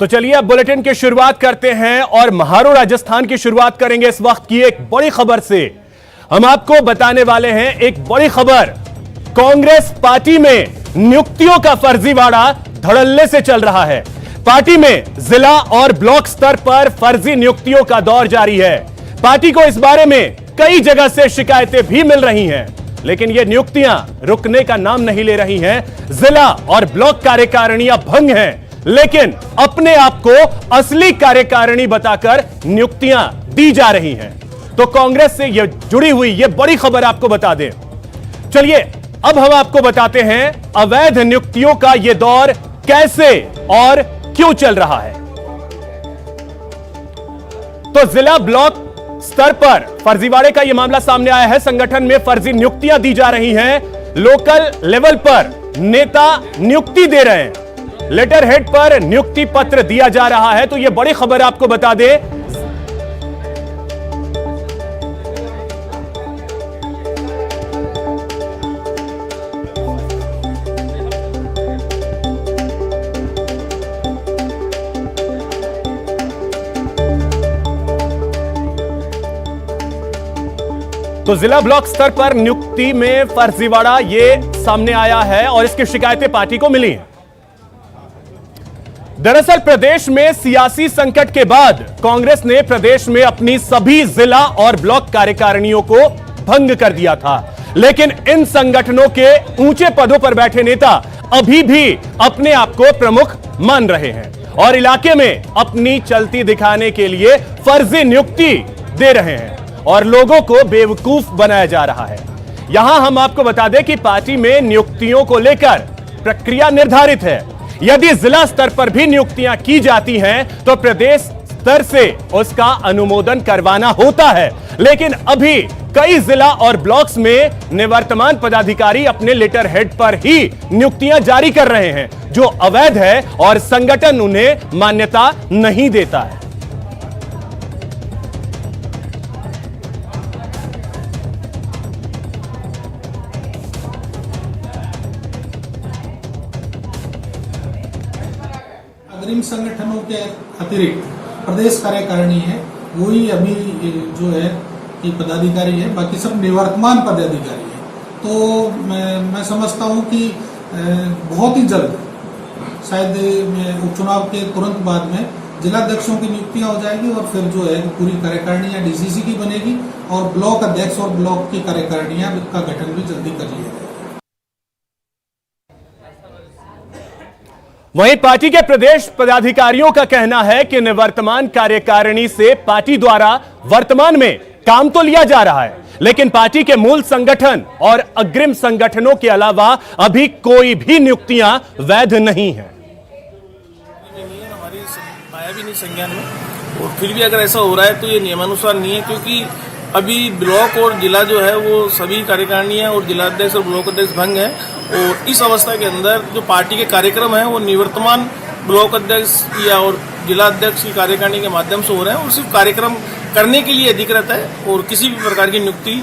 तो चलिए अब बुलेटिन की शुरुआत करते हैं और महारो राजस्थान की शुरुआत करेंगे इस वक्त की एक बड़ी खबर से। हम आपको बताने वाले हैं एक बड़ी खबर। कांग्रेस पार्टी में नियुक्तियों का फर्जीवाड़ा धड़ल्ले से चल रहा है। पार्टी में जिला और ब्लॉक स्तर पर फर्जी नियुक्तियों का दौर जारी है। पार्टी को इस बारे में कई जगह से शिकायतें भी मिल रही हैं, लेकिन ये नियुक्तियां रुकने का नाम नहीं ले रही हैं। जिला और ब्लॉक कार्यकारिणियां भंग हैं, लेकिन अपने आप को असली कार्यकारिणी बताकर नियुक्तियां दी जा रही हैं। तो कांग्रेस से ये जुड़ी हुई ये बड़ी खबर आपको बता दें। चलिए अब हम आपको बताते हैं अवैध नियुक्तियों का ये दौर कैसे और क्यों चल रहा है। तो जिला ब्लॉक स्तर पर फर्जीवाड़े का यह मामला सामने आया है। संगठन में फर्जी नियुक्तियां दी जा रही हैं। लोकल लेवल पर नेता नियुक्ति दे रहे हैं, लेटर हेड पर नियुक्ति पत्र दिया जा रहा है। तो यह बड़ी खबर आपको बता दें। तो जिला ब्लॉक स्तर पर नियुक्ति में फर्जीवाड़ा ये सामने आया है और इसकी शिकायतें पार्टी को मिली हैं। दरअसल प्रदेश में सियासी संकट के बाद कांग्रेस ने प्रदेश में अपनी सभी जिला और ब्लॉक कार्यकारिणियों को भंग कर दिया था, लेकिन इन संगठनों के ऊंचे पदों पर बैठे नेता अभी भी अपने आप को प्रमुख मान रहे हैं और इलाके में अपनी चलती दिखाने के लिए फर्जी नियुक्ति दे रहे हैं और लोगों को बेवकूफ बनाया जा रहा है। यहां हम आपको बता दें कि पार्टी में नियुक्तियों को लेकर प्रक्रिया निर्धारित है। यदि जिला स्तर पर भी नियुक्तियां की जाती हैं तो प्रदेश स्तर से उसका अनुमोदन करवाना होता है, लेकिन अभी कई जिला और ब्लॉक्स में निवर्तमान पदाधिकारी अपने लेटर हेड पर ही नियुक्तियां जारी कर रहे हैं, जो अवैध है और संगठन उन्हें मान्यता नहीं देता है। अग्रिम संगठनों के अतिरिक्त प्रदेश कार्यकारिणी है, वही अभी जो है कि पदाधिकारी है, बाकी सब निवर्तमान पदाधिकारी है। तो मैं समझता हूं कि बहुत ही जल्द, शायद उपचुनाव के तुरंत बाद में जिलाध्यक्षों की नियुक्तियां हो जाएगी और फिर जो है पूरी कार्यकारिणियां डीसीसी की बनेगी और ब्लॉक अध्यक्ष और ब्लॉक की कार्यकारिणियां का गठन भी जल्दी कर लिया जाएगा। वहीं पार्टी के प्रदेश पदाधिकारियों का कहना है कि निवर्तमान कार्यकारिणी से पार्टी द्वारा वर्तमान में काम तो लिया जा रहा है, लेकिन पार्टी के मूल संगठन और अग्रिम संगठनों के अलावा अभी कोई भी नियुक्तियां वैध नहीं है। हमारी आया भी नहीं संज्ञान में, और फिर भी अगर ऐसा हो रहा है तो ये नियमानुसार नहीं है, क्योंकि अभी ब्लॉक और जिला जो है वो सभी कार्यकारिणियां और जिलाध्यक्ष और ब्लॉक अध्यक्ष भंग है। और इस अवस्था के अंदर जो पार्टी के कार्यक्रम है वो निवर्तमान ब्लॉक अध्यक्ष या और जिला अध्यक्ष की कार्यकारिणी के माध्यम से हो रहे हैं और सिर्फ कार्यक्रम करने के लिए अधिकृत है और किसी भी प्रकार की नियुक्ति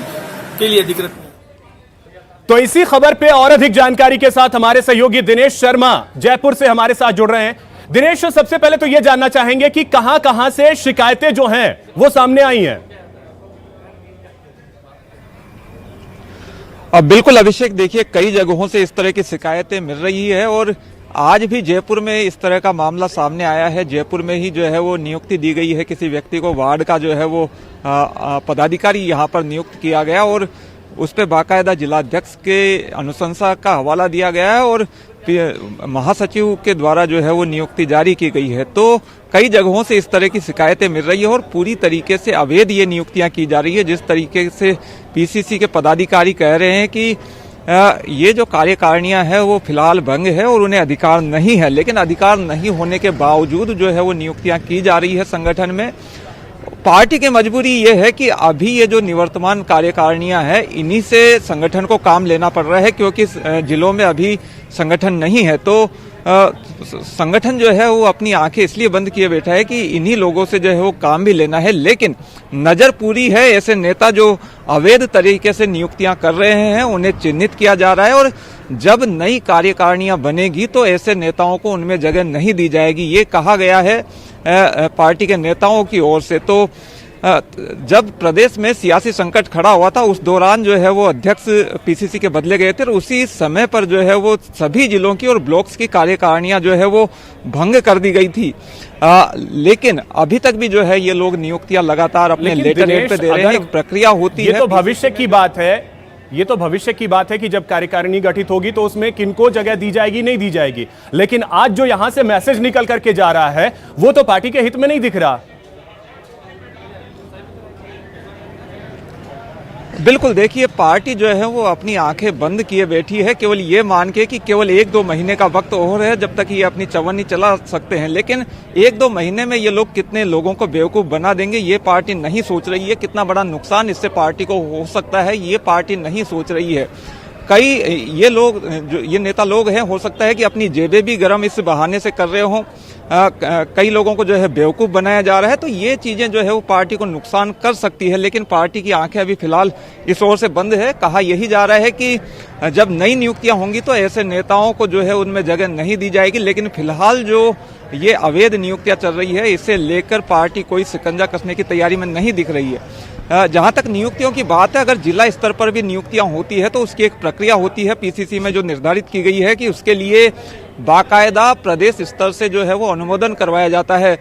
के लिए अधिकृत नहीं। तो इसी खबर पे और अधिक जानकारी के साथ हमारे सहयोगी दिनेश शर्मा जयपुर से हमारे साथ जुड़ रहे हैं। दिनेश, सबसे पहले तो यह जानना चाहेंगे कि कहां से शिकायतें जो हैं वो सामने आई हैं। अब बिल्कुल अभिषेक, देखिए कई जगहों से इस तरह की शिकायतें मिल रही है और आज भी जयपुर में इस तरह का मामला सामने आया है। जयपुर में ही जो है वो नियुक्ति दी गई है किसी व्यक्ति को, वार्ड का जो है वो पदाधिकारी यहाँ पर नियुक्त किया गया और उस पर बाकायदा जिलाध्यक्ष के अनुशंसा का हवाला दिया गया है और महासचिव के द्वारा जो है वो नियुक्ति जारी की गई है। तो कई जगहों से इस तरह की शिकायतें मिल रही है और पूरी तरीके से अवैध ये नियुक्तियां की जा रही है। जिस तरीके से पीसीसी के पदाधिकारी कह रहे हैं कि ये जो कार्यकारिणियां है वो फिलहाल भंग है और उन्हें अधिकार नहीं है, लेकिन अधिकार नहीं होने के बावजूद जो है वो नियुक्तियां की जा रही है संगठन में। पार्टी की मजबूरी ये है कि अभी ये जो निवर्तमान कार्यकारिणियां हैं इन्हीं से संगठन को काम लेना पड़ रहा है, क्योंकि जिलों में अभी संगठन नहीं है। तो संगठन जो है वो अपनी आंखें इसलिए बंद किए बैठा है कि इन्हीं लोगों से जो है वो काम भी लेना है, लेकिन नजर पूरी है ऐसे नेता जो अवैध तरीके से नियुक्तियां कर रहे हैं, उन्हें चिन्हित किया जा रहा है और जब नई कार्यकारिणियां बनेगी तो ऐसे नेताओं को उनमें जगह नहीं दी जाएगी, ये कहा गया है पार्टी के नेताओं की ओर से। तो जब प्रदेश में सियासी संकट खड़ा हुआ था उस दौरान जो है वो अध्यक्ष पीसीसी के बदले गए थे और उसी समय पर जो है वो सभी जिलों की और ब्लॉक्स की कार्यकारिणियां जो है वो भंग कर दी गई थी। लेकिन अभी तक भी जो है ये लोग नियुक्तियां लगातार अपने लेटर हेड पे दे रहे हैं, एक प्रक्रिया होती है। ये तो भविष्य की बात है, ये तो भविष्य की बात है कि जब कार्यकारिणी गठित होगी तो उसमें किनको जगह दी जाएगी, नहीं दी जाएगी। लेकिन आज जो यहां से मैसेज निकल करके जा रहा है वो तो पार्टी के हित में नहीं दिख रहा। बिल्कुल, देखिए पार्टी जो है वो अपनी आंखें बंद किए बैठी है, केवल ये मान के कि केवल 1-2 महीने का वक्त और है जब तक ये अपनी चवन्नी चला सकते हैं। लेकिन 1-2 महीने में ये लोग कितने लोगों को बेवकूफ बना देंगे ये पार्टी नहीं सोच रही है, कितना बड़ा नुकसान इससे पार्टी को हो सकता है ये पार्टी नहीं सोच रही है। कई ये लोग जो ये नेता लोग हैं, हो सकता है कि अपनी जेबें भी गर्म इस बहाने से कर रहे हों, कई लोगों को जो है बेवकूफ बनाया जा रहा है, तो ये चीजें जो है वो पार्टी को नुकसान कर सकती है। लेकिन पार्टी की आंखें अभी फिलहाल इस ओर से बंद है। कहा यही जा रहा है कि जब नई नियुक्तियां होंगी तो ऐसे नेताओं को जो है उनमें जगह नहीं दी जाएगी। लेकिन फिलहाल जो ये अवैध नियुक्तियां चल रही है इसे लेकर पार्टी कोई शिकंजा कसने की तैयारी में नहीं दिख रही है। जहां तक नियुक्तियों की बात है, अगर जिला स्तर पर भी नियुक्तियां होती है तो उसकी एक प्रक्रिया होती है पीसीसी में जो निर्धारित की गई है कि उसके लिए बाकायदा प्रदेश स्तर से जो है वो अनुमोदन करवाया जाता है।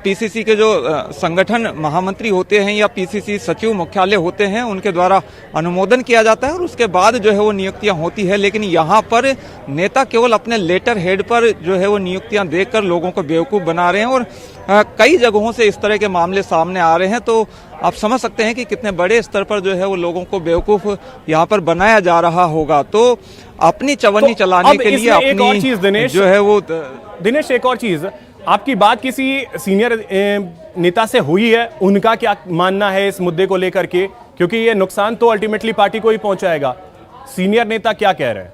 पीसीसी के जो संगठन महामंत्री होते हैं या पीसीसी सचिव मुख्यालय होते हैं उनके द्वारा अनुमोदन किया जाता है और उसके बाद जो है वो नियुक्तियां होती है। लेकिन यहाँ पर नेता केवल अपने लेटर हेड पर जो है वो नियुक्तियां देकर लोगों को बेवकूफ बना रहे हैं और कई जगहों से इस तरह के मामले सामने आ रहे हैं। तो आप समझ सकते हैं कि कितने बड़े स्तर पर जो है वो लोगों को बेवकूफ यहाँ पर बनाया जा रहा होगा। तो अपनी चवन्नी तो चलाने के लिए अपनी एक और चीज दिनेश, जो है वो दिनेश एक और चीज, आपकी बात किसी सीनियर नेता से हुई है, उनका क्या मानना है इस मुद्दे को लेकर के, क्योंकि ये नुकसान तो अल्टीमेटली पार्टी को ही पहुंचाएगा। सीनियर नेता क्या कह रहे हैं?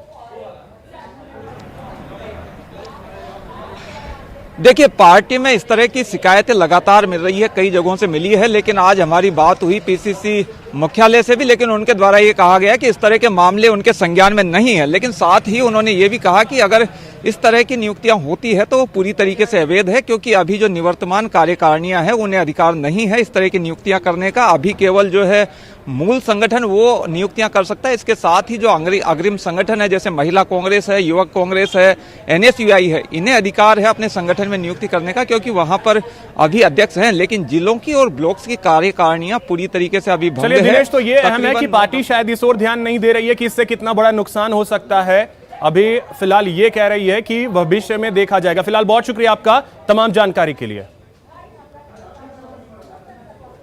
देखिए पार्टी में इस तरह की शिकायतें लगातार मिल रही है, कई जगहों से मिली है। लेकिन आज हमारी बात हुई पीसीसी मुख्यालय से भी, लेकिन उनके द्वारा ये कहा गया कि इस तरह के मामले उनके संज्ञान में नहीं है। लेकिन साथ ही उन्होंने ये भी कहा कि अगर इस तरह की नियुक्तियां होती है तो वो पूरी तरीके से अवैध है, क्योंकि अभी जो निवर्तमान कार्यकारिणियां हैं उन्हें अधिकार नहीं है इस तरह की नियुक्तियां करने का। अभी केवल जो है मूल संगठन वो नियुक्तियां कर सकता है। इसके साथ ही जो अग्रिम संगठन है जैसे महिला कांग्रेस है, युवक कांग्रेस है, एनएसयूआई है, इन्हें अधिकार है अपने संगठन में नियुक्ति करने का, क्योंकि वहां पर अभी अध्यक्ष हैं। लेकिन जिलों की और ब्लॉक्स की कार्यकारिणियां पूरी तरीके से अभी भंग है। दिनेश, तो ये अहम है कि पार्टी शायद इस ओर ध्यान नहीं दे रही है कि इससे कितना बड़ा नुकसान हो सकता है। अभी फिलहाल ये कह रही है कि भविष्य में देखा जाएगा। फिलहाल बहुत शुक्रिया आपका तमाम जानकारी के लिए।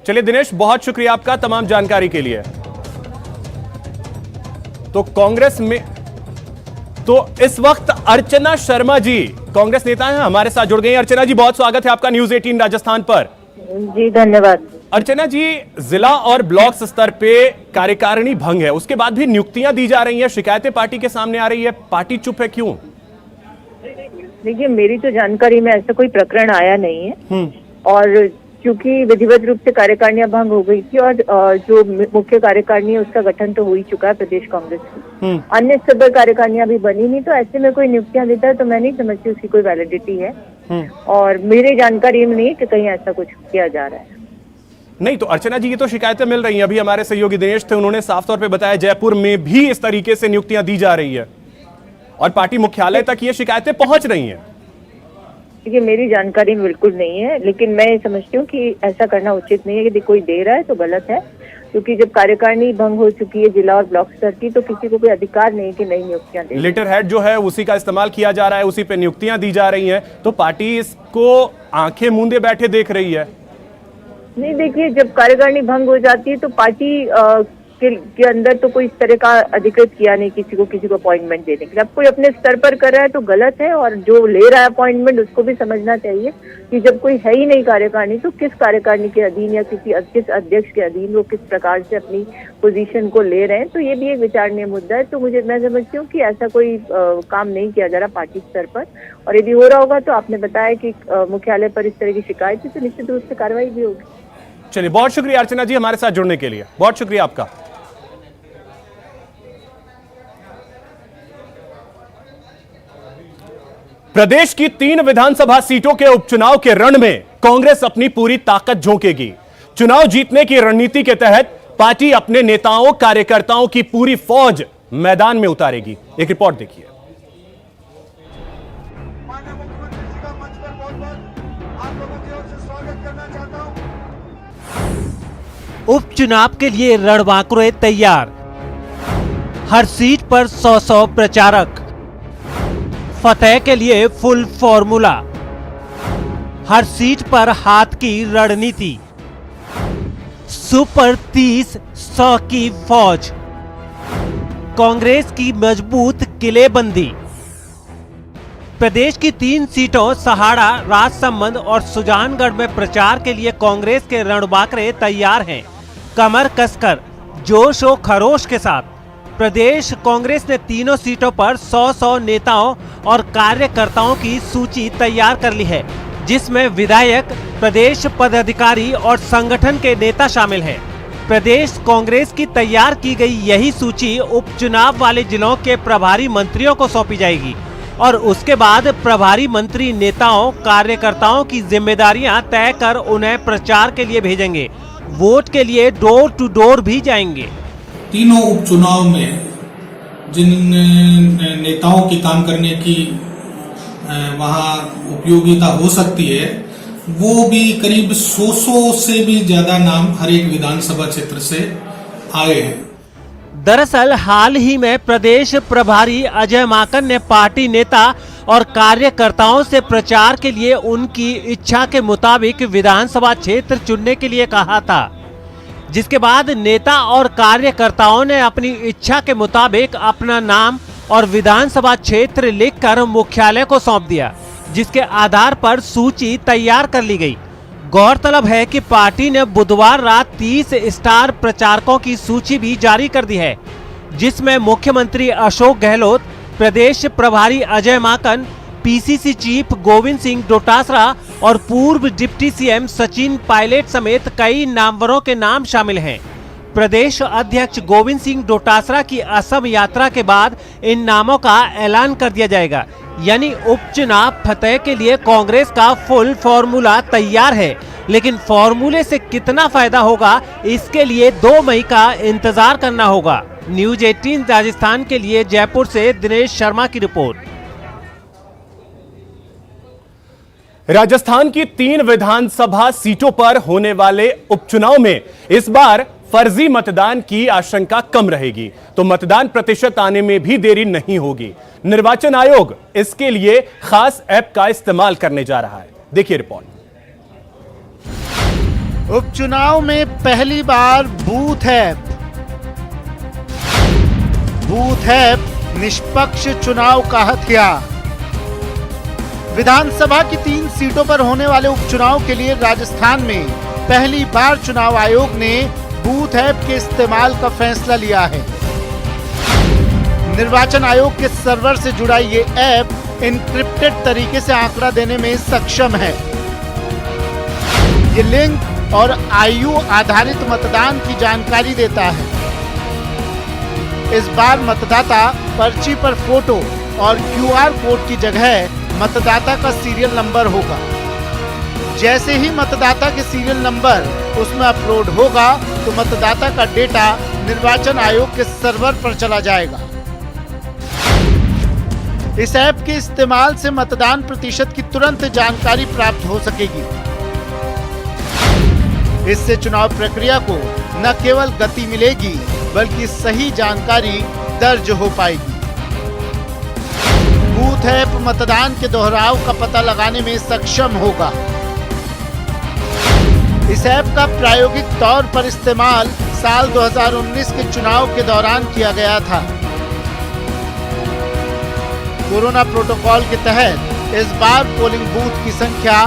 चलिए दिनेश, बहुत शुक्रिया आपका तमाम जानकारी के लिए। तो कांग्रेस में तो इस वक्त अर्चना शर्मा जी कांग्रेस नेता हैं, हमारे साथ जुड़ गई। अर्चना जी, बहुत स्वागत है आपका न्यूज 18 राजस्थान पर। जी धन्यवाद। अर्चना जी, जिला और ब्लॉक स्तर पे कार्यकारिणी भंग है, उसके बाद भी नियुक्तियां दी जा रही हैं, शिकायतें पार्टी के सामने आ रही है, पार्टी चुप है, क्यों? देखिए, मेरी तो जानकारी में ऐसा कोई प्रकरण आया नहीं है और क्योंकि विधिवत रूप से कार्यकारिणियां भंग हो गई थी और जो मुख्य कार्यकारिणी है उसका गठन तो हो ही चुका है प्रदेश कांग्रेस की, अन्य स्तर कार्यकारिणियां भी बनी नहीं, तो ऐसे में कोई नियुक्तियां देता है तो मैं नहीं समझती उसकी कोई वैलिडिटी है और मेरी जानकारी में नहीं कि कहीं ऐसा कुछ किया जा रहा है। नहीं तो अर्चना जी, ये तो शिकायतें मिल रही हैं। अभी हमारे सहयोगी दिनेश थे, उन्होंने साफ तौर पे बताया जयपुर में भी इस तरीके से नियुक्तियां दी जा रही है और पार्टी मुख्यालय तक ये शिकायतें पहुंच रही हैं। देखिए, मेरी जानकारी में बिल्कुल नहीं है, लेकिन मैं समझती हूँ कि ऐसा करना उचित नहीं है। यदि कोई दे रहा है तो गलत है, क्योंकि जब कार्यकारिणी भंग हो चुकी है जिला और ब्लॉक स्तर की तो किसी को कोई अधिकार नहीं कि नई नियुक्तियां दे। लेटर हेड जो है उसी का इस्तेमाल किया जा रहा है, उसी पे नियुक्तियां दी जा रही हैं, तो पार्टी इसको आंखें मूंदे बैठे देख रही है। नहीं, देखिए, जब कार्यकारिणी भंग हो जाती है तो पार्टी के अंदर तो कोई इस तरह का अधिकृत किया नहीं किसी को अपॉइंटमेंट देने के लिए। अब कोई अपने स्तर पर कर रहा है तो गलत है, और जो ले रहा है अपॉइंटमेंट उसको भी समझना चाहिए कि जब कोई है ही नहीं कार्यकारिणी तो किस कार्यकारिणी के अधीन या किस अध्यक्ष के अधीन वो किस प्रकार से अपनी पोजीशन को ले रहे हैं। तो ये भी एक विचारणीय मुद्दा है। तो मैं समझती हूँ कि ऐसा कोई काम नहीं किया जा रहा पार्टी स्तर पर, और यदि हो रहा होगा तो आपने बताया कि मुख्यालय पर इस तरह की शिकायत है तो निश्चित रूप से कार्रवाई भी होगी। चलिए, बहुत शुक्रिया अर्चना जी हमारे साथ जुड़ने के लिए, बहुत शुक्रिया आपका। प्रदेश की 3 विधानसभा सीटों के उपचुनाव के रण में कांग्रेस अपनी पूरी ताकत झोंकेगी। चुनाव जीतने की रणनीति के तहत पार्टी अपने नेताओं कार्यकर्ताओं की पूरी फौज मैदान में उतारेगी। एक रिपोर्ट देखिए। माननीय मुख्यमंत्री जी का मंच पर बहुत-बहुत आप लोगों की ओर से स्वागत करना चाहता हूं। उपचुनाव के लिए रणबांकुरे तैयार, हर सीट पर 100 प्रचारक, फतेह के लिए फुल फॉर्मूला, हर सीट पर हाथ की रणनीति, सुपर 30-100 की फौज, कांग्रेस की मजबूत किलेबंदी। प्रदेश की 3 सीटों सहाड़ा, राजसमंद और सुजानगढ़ में प्रचार के लिए कांग्रेस के रणबांकुरे तैयार हैं। कमर कसकर, जोश और खरोश के साथ प्रदेश कांग्रेस ने तीनों सीटों पर 100 नेताओं और कार्यकर्ताओं की सूची तैयार कर ली है, जिसमें विधायक, प्रदेश पदाधिकारी और संगठन के नेता शामिल हैं। प्रदेश कांग्रेस की तैयार की गई यही सूची उपचुनाव वाले जिलों के प्रभारी मंत्रियों को सौंपी जाएगी और उसके बाद प्रभारी मंत्री नेताओं कार्यकर्ताओं की जिम्मेदारियां तय कर उन्हें प्रचार के लिए भेजेंगे। वोट के लिए डोर टू डोर भी जाएंगे। तीनों उपचुनाव में जिन नेताओं की काम करने की वहां उपयोगिता हो सकती है, वो भी करीब 100 से भी ज्यादा नाम हर एक विधानसभा क्षेत्र से आए हैं। दरअसल हाल ही में प्रदेश प्रभारी अजय माकन ने पार्टी नेता और कार्यकर्ताओं से प्रचार के लिए उनकी इच्छा के मुताबिक विधानसभा क्षेत्र चुनने के लिए कहा था, जिसके बाद नेता और कार्यकर्ताओं ने अपनी इच्छा के मुताबिक अपना नाम और विधानसभा क्षेत्र लिखकर मुख्यालय को सौंप दिया, जिसके आधार पर सूची तैयार कर ली गई। गौरतलब है कि पार्टी ने बुधवार रात 30 स्टार प्रचारकों की सूची भी जारी कर दी है, जिसमें मुख्यमंत्री अशोक गहलोत, प्रदेश प्रभारी अजय माकन, पीसीसी चीफ गोविंद सिंह डोटासरा और पूर्व डिप्टी सीएम सचिन पायलट समेत कई नामवरों के नाम शामिल हैं। प्रदेश अध्यक्ष गोविंद सिंह डोटासरा की असम यात्रा के बाद इन नामों का ऐलान कर दिया जाएगा। यानी उपचुनाव फतेह के लिए कांग्रेस का फुल फॉर्मूला तैयार है, लेकिन फॉर्मूले से कितना फायदा होगा इसके लिए 2 मई का इंतजार करना होगा। न्यूज 18 राजस्थान के लिए जयपुर से दिनेश शर्मा की रिपोर्ट। राजस्थान की 3 विधानसभा सीटों पर होने वाले उपचुनाव में इस बार फर्जी मतदान की आशंका कम रहेगी, तो मतदान प्रतिशत आने में भी देरी नहीं होगी। निर्वाचन आयोग इसके लिए खास ऐप का इस्तेमाल करने जा रहा है। देखिए रिपोर्ट। उपचुनाव में पहली बार बूथ ऐप। बूथ ऐप निष्पक्ष चुनाव का हथियार। विधानसभा की 3 सीटों पर होने वाले उपचुनाव के लिए राजस्थान में पहली बार चुनाव आयोग ने बूथ ऐप के इस्तेमाल का फैसला लिया है। निर्वाचन आयोग के सर्वर से जुड़ा ये ऐप एन्क्रिप्टेड तरीके से आंकड़ा देने में सक्षम है। ये लिंक और आयु आधारित मतदान की जानकारी देता है। इस बार मतदाता पर्ची पर फोटो और क्यूआर कोड की जगह मतदाता का सीरियल नंबर होगा। जैसे ही मतदाता के सीरियल नंबर उसमें अपलोड होगा तो मतदाता का डेटा निर्वाचन आयोग के सर्वर पर चला जाएगा। इस ऐप के इस्तेमाल से मतदान प्रतिशत की तुरंत जानकारी प्राप्त हो सकेगी। इससे चुनाव प्रक्रिया को न केवल गति मिलेगी बल्कि सही जानकारी दर्ज हो पाएगी। बूथ ऐप मतदान के दोहराव का पता लगाने में सक्षम होगा। इस ऐप का प्रायोगिक तौर पर इस्तेमाल साल 2019 के चुनाव के दौरान किया गया था। कोरोना प्रोटोकॉल के तहत इस बार पोलिंग बूथ की संख्या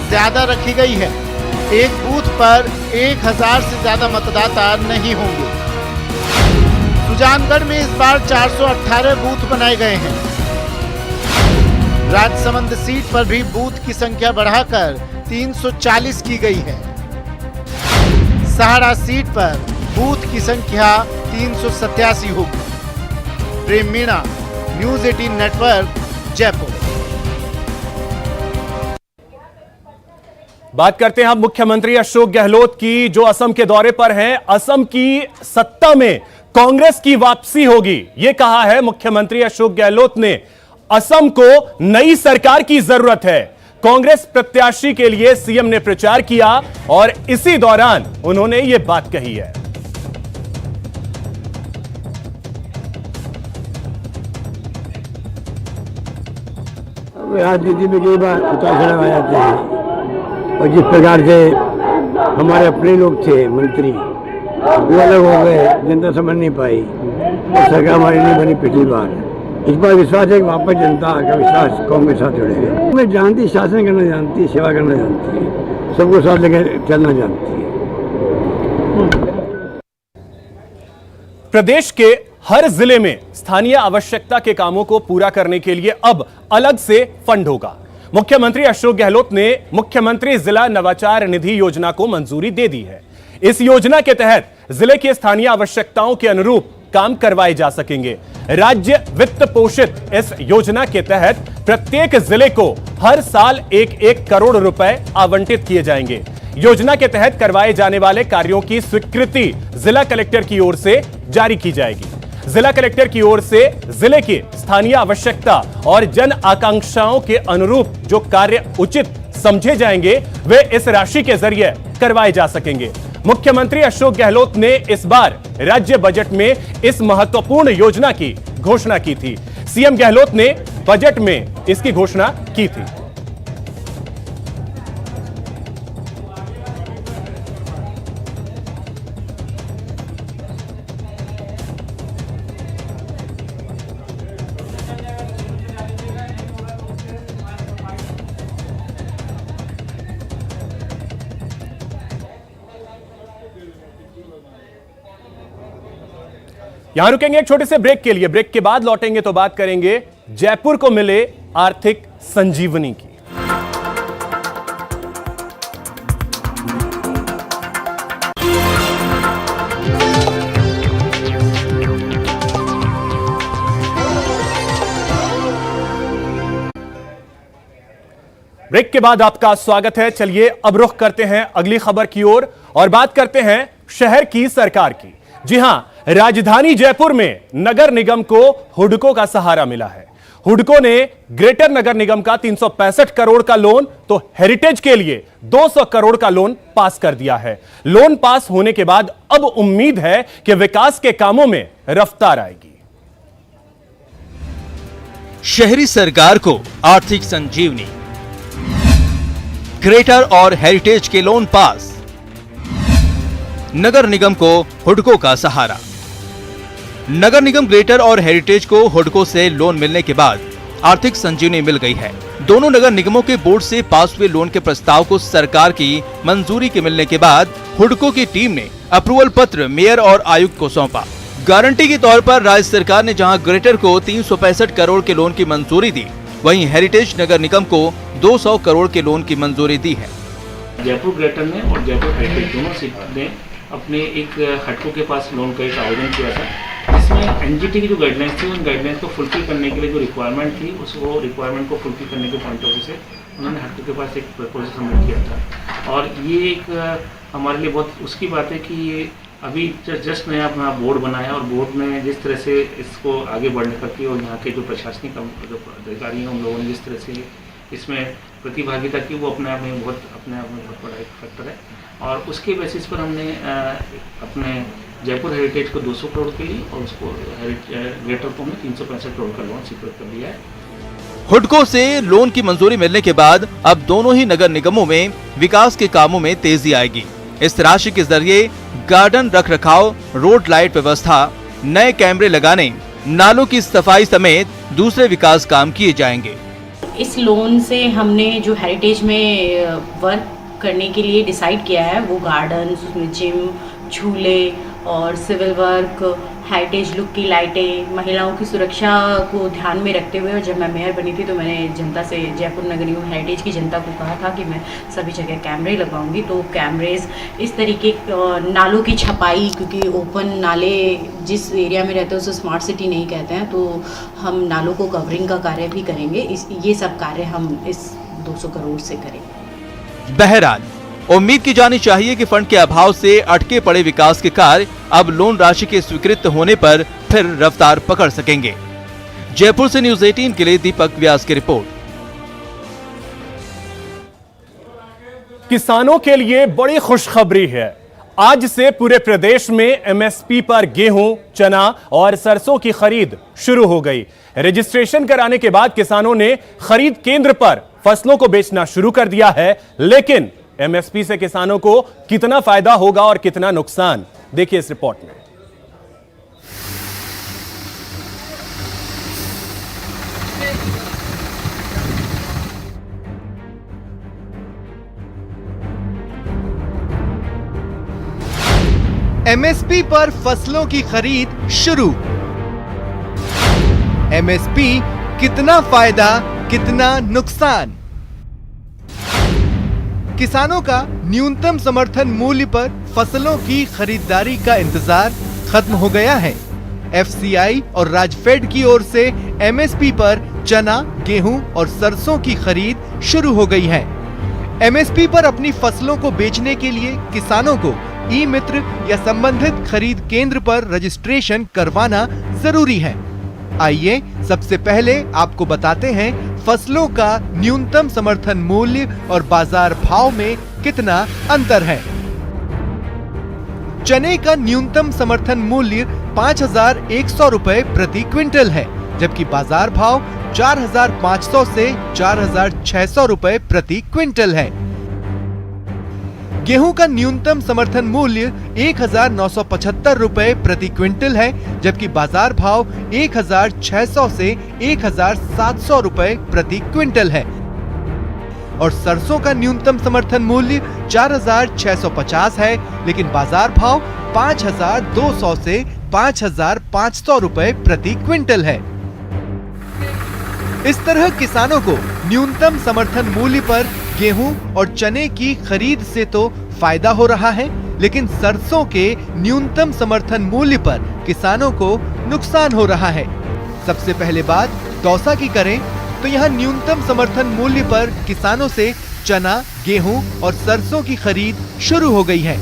ज्यादा रखी गई है। एक बूथ पर 1000 से ज्यादा मतदाता नहीं होंगे। सुजानगढ़ में इस बार 418 बूथ बनाए गए हैं। राजसमंद सीट पर भी बूथ की संख्या बढ़ाकर 340 की गई है। सहाड़ा सीट पर बूथ की संख्या 387 होगी। प्रेम मीणा, न्यूज 18 नेटवर्क, जयपुर। बात करते हैं अब मुख्यमंत्री अशोक गहलोत की, जो असम के दौरे पर हैं। असम की सत्ता में कांग्रेस की वापसी होगी, यह कहा है मुख्यमंत्री अशोक गहलोत ने। असम को नई सरकार की जरूरत है। कांग्रेस प्रत्याशी के लिए सीएम ने प्रचार किया और इसी दौरान उन्होंने यह बात कही है। राजनीति में कई बार उतार चढ़ाव आ जाते हैं और जिस प्रकार से हमारे अपने लोग थे मंत्री, वो अलग हो गए, जनता समझ नहीं पाई और सरकार हमारी नहीं बनी पिछली बार। इस बार विश्वास है कि वापस जनता का विश्वास कांग्रेस साथ जुड़ेगा। मैं जानती, शासन करना जानती, सेवा करना जानती है, सबको साथ लेकर चलना जानती है। प्रदेश के हर जिले में स्थानीय आवश्यकता के कामों को पूरा करने के लिए अब अलग से फंड होगा। मुख्यमंत्री अशोक गहलोत ने मुख्यमंत्री जिला नवाचार निधि योजना को मंजूरी दे दी है। इस योजना के तहत जिले की स्थानीय आवश्यकताओं के अनुरूप काम करवाए जा सकेंगे। राज्य वित्त पोषित इस योजना के तहत प्रत्येक जिले को हर साल 1-1 करोड़ रुपए आवंटित किए जाएंगे। योजना के तहत करवाए जाने वाले कार्यों की स्वीकृति जिला कलेक्टर की ओर से जारी की जाएगी। जिला कलेक्टर की ओर से जिले की स्थानीय आवश्यकता और जन आकांक्षाओं के अनुरूप जो कार्य उचित समझे जाएंगे, वे इस राशि के जरिए करवाए जा सकेंगे। मुख्यमंत्री अशोक गहलोत ने इस बार राज्य बजट में इस महत्वपूर्ण योजना की घोषणा की थी। सीएम गहलोत ने बजट में इसकी घोषणा की थी। यहां रुकेंगे एक छोटे से ब्रेक के लिए। ब्रेक के बाद लौटेंगे तो बात करेंगे जयपुर को मिले आर्थिक संजीवनी की। ब्रेक के बाद आपका स्वागत है। चलिए अब रुख करते हैं अगली खबर की ओर और बात करते हैं शहर की सरकार की। जी हां, राजधानी जयपुर में नगर निगम को हुडको का सहारा मिला है। हुडको ने ग्रेटर नगर निगम का 365 करोड़ का लोन तो हेरिटेज के लिए 200 करोड़ का लोन पास कर दिया है। लोन पास होने के बाद अब उम्मीद है कि विकास के कामों में रफ्तार आएगी। शहरी सरकार को आर्थिक संजीवनी, ग्रेटर और हेरिटेज के लोन पास, नगर निगम को हुडको का सहारा। नगर निगम ग्रेटर और हेरिटेज को हुडको से लोन मिलने के बाद आर्थिक संजीवनी मिल गई है। दोनों नगर निगमों के बोर्ड से पास हुए लोन के प्रस्ताव को सरकार की मंजूरी के मिलने के बाद हुडको की टीम ने अप्रूवल पत्र मेयर और आयुक्त को सौंपा। गारंटी के तौर पर राज्य सरकार ने जहां ग्रेटर को 365 करोड़ के लोन की मंजूरी दी, वहीं हेरिटेज नगर निगम को 200 करोड़ के लोन की मंजूरी दी है। जयपुर ग्रेटर ने और जयपुर हेरिटेज दोनों से ने अपने एक हटको के पास लोन का एक आवेदन किया था, जिसमें एनजीटी की जो गाइडलाइंस थी, उन गाइडलाइंस को फुलफिल करने के लिए जो रिक्वायरमेंट थी, वो रिक्वायरमेंट को फुलफिल करने के पॉइंट ऑफ व्यू से उन्होंने हटको के पास एक प्रपोजल सबमिट किया था। और ये एक हमारे लिए बहुत उसकी बात है कि ये अभी जस्ट नया अपना बोर्ड बनाया और बोर्ड ने जिस तरह से इसको आगे बढ़ने करके और यहाँ के जो प्रशासनिक जो अधिकारी हैं उन लोगों ने जिस तरह से इसमें प्रतिभागिता की, वो अपने आप में बहुत बड़ा एक फैक्टर है। और उसके बेसिस पर हमने अपने जयपुर हेरिटेज को 200 करोड़ के लिए और उसको ग्रेटर को हमने 365 करोड़ का लोन स्वीकृत कर लिया है। हुडको से लोन की मंजूरी मिलने के बाद अब दोनों ही नगर निगमों में विकास के कामों में तेजी आएगी। इस राशि के जरिए गार्डन रखरखाव, रोड लाइट व्यवस्था, नए कैमरे लगाने, नालों की सफाई समेत दूसरे विकास काम किए जाएंगे। इस लोन से हमने जो हेरिटेज में वर्क करने के लिए डिसाइड किया है वो गार्डन, उसमें जिम, झूले और सिविल वर्क, हेरिटेज लुक की लाइटें, महिलाओं की सुरक्षा को ध्यान में रखते हुए, और जब मैं मेयर बनी थी तो मैंने जनता से, जयपुर नगर निगम हेरिटेज की जनता को कहा था कि मैं सभी जगह कैमरे लगवाऊंगी। तो कैमरेज, इस तरीके नालों की छपाई, क्योंकि ओपन नाले जिस एरिया में रहते हैं उसे स्मार्ट सिटी नहीं कहते हैं, तो हम नालों को कवरिंग का कार्य भी करेंगे। ये सब कार्य हम इस 200 करोड़ से करेंगे। बहरहाल उम्मीद की जानी चाहिए कि फंड के अभाव से अटके पड़े विकास के कार्य अब लोन राशि के स्वीकृत होने पर फिर रफ्तार पकड़ सकेंगे। जयपुर से न्यूज़ 18 के लिए दीपक व्यास की रिपोर्ट। किसानों के लिए बड़ी खुशखबरी है। आज से पूरे प्रदेश में एमएसपी पर गेहूं, चना और सरसों की खरीद शुरू हो गई। रजिस्ट्रेशन कराने के बाद किसानों ने खरीद केंद्र पर फसलों को बेचना शुरू कर दिया है। लेकिन एमएसपी से किसानों को कितना फायदा होगा और कितना नुकसान, देखिए इस रिपोर्ट में। एमएसपी पर फसलों की खरीद शुरू। एमएसपी, कितना फायदा, कितना नुकसान। किसानों का न्यूनतम समर्थन मूल्य पर फसलों की खरीदारी का इंतजार खत्म हो गया है। एफसीआई और राजफेड की ओर से एमएसपी पर चना, गेहूं और सरसों की खरीद शुरू हो गई है। एमएसपी पर अपनी फसलों को बेचने के लिए किसानों को ई मित्र या संबंधित खरीद केंद्र पर रजिस्ट्रेशन करवाना जरूरी है। आइए सबसे पहले आपको बताते हैं फसलों का न्यूनतम समर्थन मूल्य और बाजार भाव में कितना अंतर है। चने का न्यूनतम समर्थन मूल्य 5,100 रुपए प्रति क्विंटल है, जबकि बाजार भाव 4,500 से 4,600 रुपए प्रति क्विंटल है। गेहूं का न्यूनतम समर्थन मूल्य 1,975 रुपए प्रति क्विंटल है, जबकि बाजार भाव 1,600 से 1,700 रुपए प्रति क्विंटल है। और सरसों का न्यूनतम समर्थन मूल्य 4,650 है, लेकिन बाजार भाव 5,200 से 5,500 रुपए प्रति क्विंटल है। इस तरह किसानों को न्यूनतम समर्थन मूल्य पर गेहूं और चने की खरीद से तो फायदा हो रहा है, लेकिन सरसों के न्यूनतम समर्थन मूल्य पर किसानों को नुकसान हो रहा है। सबसे पहले बात दौसा की करें तो यहाँ न्यूनतम समर्थन मूल्य पर किसानों से चना, गेहूं और सरसों की खरीद शुरू हो गई है।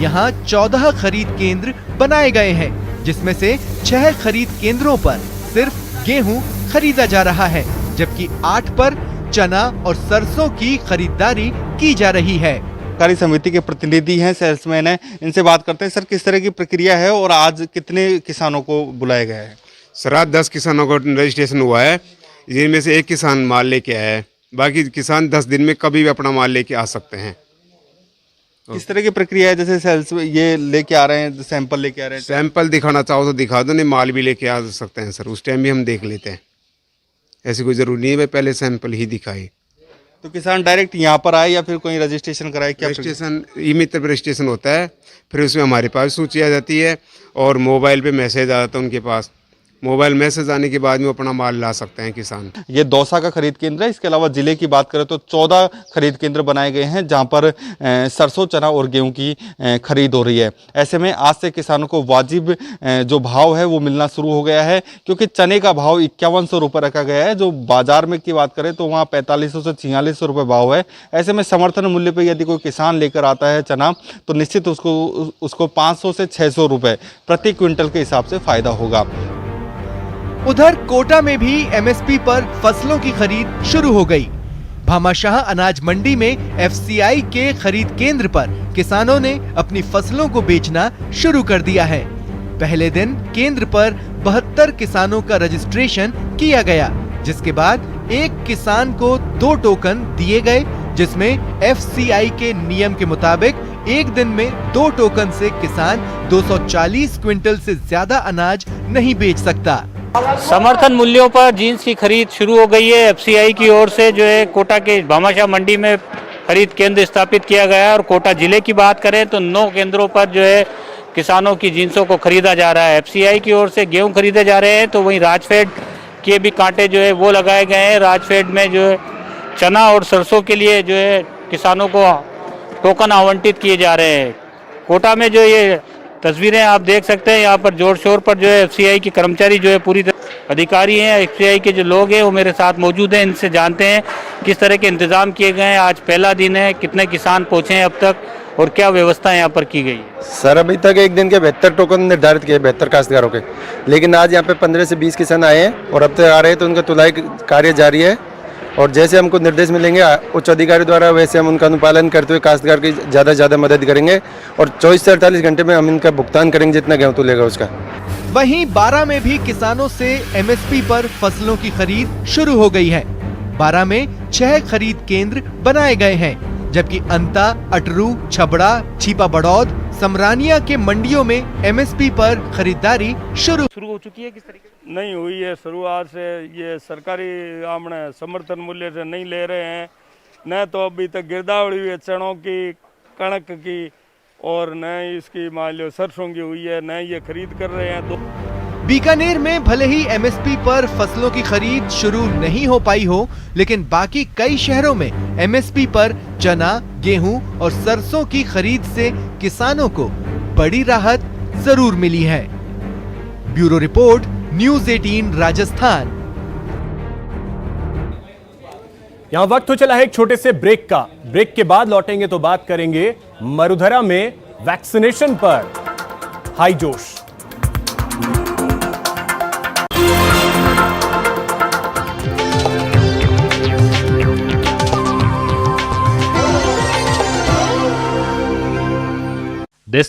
यहाँ 14 खरीद केंद्र बनाए गए हैं, जिसमें से 6 खरीद केंद्रों पर सिर्फ गेहूं खरीदा जा रहा है, जबकि 8 पर चना और सरसों की खरीदारी की जा रही है। सहकारी समिति के प्रतिनिधि हैं, सेल्समैन हैं, इनसे बात करते हैं। सर, किस तरह की प्रक्रिया है और आज कितने किसानों को बुलाया गया है? सर, आज 10 किसानों को रजिस्ट्रेशन हुआ है, जिनमें से एक किसान माल लेके आया है। बाकी किसान 10 दिन में कभी भी अपना माल लेके आ सकते हैं। किस तरह की प्रक्रिया है? जैसे सेल्स ये लेके आ रहे हैं, सैंपल लेके आ रहे हैं, सैंपल दिखाना चाहो तो दिखा दो, नहीं माल भी लेके आ सकते हैं सर, उस टाइम भी हम देख लेते हैं। ऐसी कोई जरूरी नहीं है पहले सैंपल ही दिखाए। तो किसान डायरेक्ट यहाँ पर आए या फिर कोई रजिस्ट्रेशन कराए? क्या रजिस्ट्रेशन ई मित्र पर रजिस्ट्रेशन होता है, फिर उसमें हमारे पास सूची आ जाती है और मोबाइल पे मैसेज आ जाता है उनके पास। मोबाइल मैसेज आने के बाद में अपना माल ला सकते हैं किसान। ये दौसा का खरीद केंद्र है। इसके अलावा जिले की बात करें तो 14 खरीद केंद्र बनाए गए हैं, जहां पर सरसों, चना और गेहूं की खरीद हो रही है। ऐसे में आज से किसानों को वाजिब जो भाव है वो मिलना शुरू हो गया है, क्योंकि चने का भाव 5100 रुपये रखा गया है। जो बाजार में की बात करें तो वहाँ 4500 से 4600 रुपये भाव है। ऐसे में समर्थन मूल्य पर यदि कोई किसान लेकर आता है चना, तो निश्चित उसको 500 से 600 रुपये प्रति क्विंटल के हिसाब से फायदा होगा। उधर कोटा में भी एमएसपी पर फसलों की खरीद शुरू हो गई। भामाशाह अनाज मंडी में एफसीआई के खरीद केंद्र पर किसानों ने अपनी फसलों को बेचना शुरू कर दिया है। पहले दिन केंद्र पर 72 किसानों का रजिस्ट्रेशन किया गया, जिसके बाद एक किसान को 2 टोकन दिए गए, जिसमें एफसीआई के नियम के मुताबिक एक दिन में 2 टोकन से किसान 240 क्विंटल से ज्यादा अनाज नहीं बेच सकता। समर्थन मूल्यों पर जींस की खरीद शुरू हो गई है। एफसीआई की ओर से जो है कोटा के भामाशाह मंडी में खरीद केंद्र स्थापित किया गया है और कोटा जिले की बात करें तो 9 केंद्रों पर जो है किसानों की जींसों को खरीदा जा रहा है। एफसीआई की ओर से गेहूं खरीदे जा रहे हैं तो वहीं राजफेड के भी कांटे जो है वो लगाए गए हैं। राजफेड में जो है चना और सरसों के लिए जो है किसानों को टोकन आवंटित किए जा रहे हैं। कोटा में जो ये तस्वीरें आप देख सकते हैं, यहाँ पर जोर शोर पर जो है एफसीआई के कर्मचारी जो है पूरी अधिकारी हैं, एफसीआई के जो लोग हैं वो मेरे साथ मौजूद हैं। इनसे जानते हैं किस तरह के इंतजाम किए गए हैं। आज पहला दिन है, कितने किसान पहुंचे हैं अब तक और क्या व्यवस्था यहाँ पर की गई है? सर अभी तक एक दिन के 72 टोकन निर्धारित किए 72 काश्तकारों के, लेकिन आज यहाँ पे 15 से 20 किसान आए हैं और अब तक आ रहे हैं तो उनका तुलाई कार्य जारी है और जैसे हमको निर्देश मिलेंगे उच्च अधिकारी द्वारा वैसे हम उनका अनुपालन करते हुए काश्तकार की ज़्यादा से ज़्यादा मदद करेंगे और 24 से 48 घंटे में हम इनका भुगतान करेंगे जितना गेहूँ तुलेगा उसका। वहीं बारां में भी किसानों से एमएसपी पर फसलों की खरीद शुरू हो गई है। बारां में 6 खरीद केंद्र बनाए गए हैं, जबकि अंता, अटरू, छबड़ा, छिपा बड़ौद, समरानिया के मंडियों में एमएसपी पर खरीदारी शुरू हो चुकी है। किस तरीके नहीं हुई है शुरुआत से, ये सरकारी हमने समर्थन मूल्य से नहीं ले रहे हैं, न तो अभी तक गिरदावड़ी हुई है चनों की, कणक की और न इसकी मान लो सरसों की हुई है, न ये खरीद कर रहे हैं। तो बीकानेर में भले ही एमएसपी पर फसलों की खरीद शुरू नहीं हो पाई हो, लेकिन बाकी कई शहरों में एमएसपी पर चना, गेहूं और सरसों की खरीद से किसानों को बड़ी राहत जरूर मिली है। Bureau report, news 18 Rajasthan. यहां वक्त हो चला है एक छोटे से ब्रेक का। ब्रेक के बाद लौटेंगे तो बात करेंगे मरुधरा में वैक्सीनेशन पर हाई जोश। This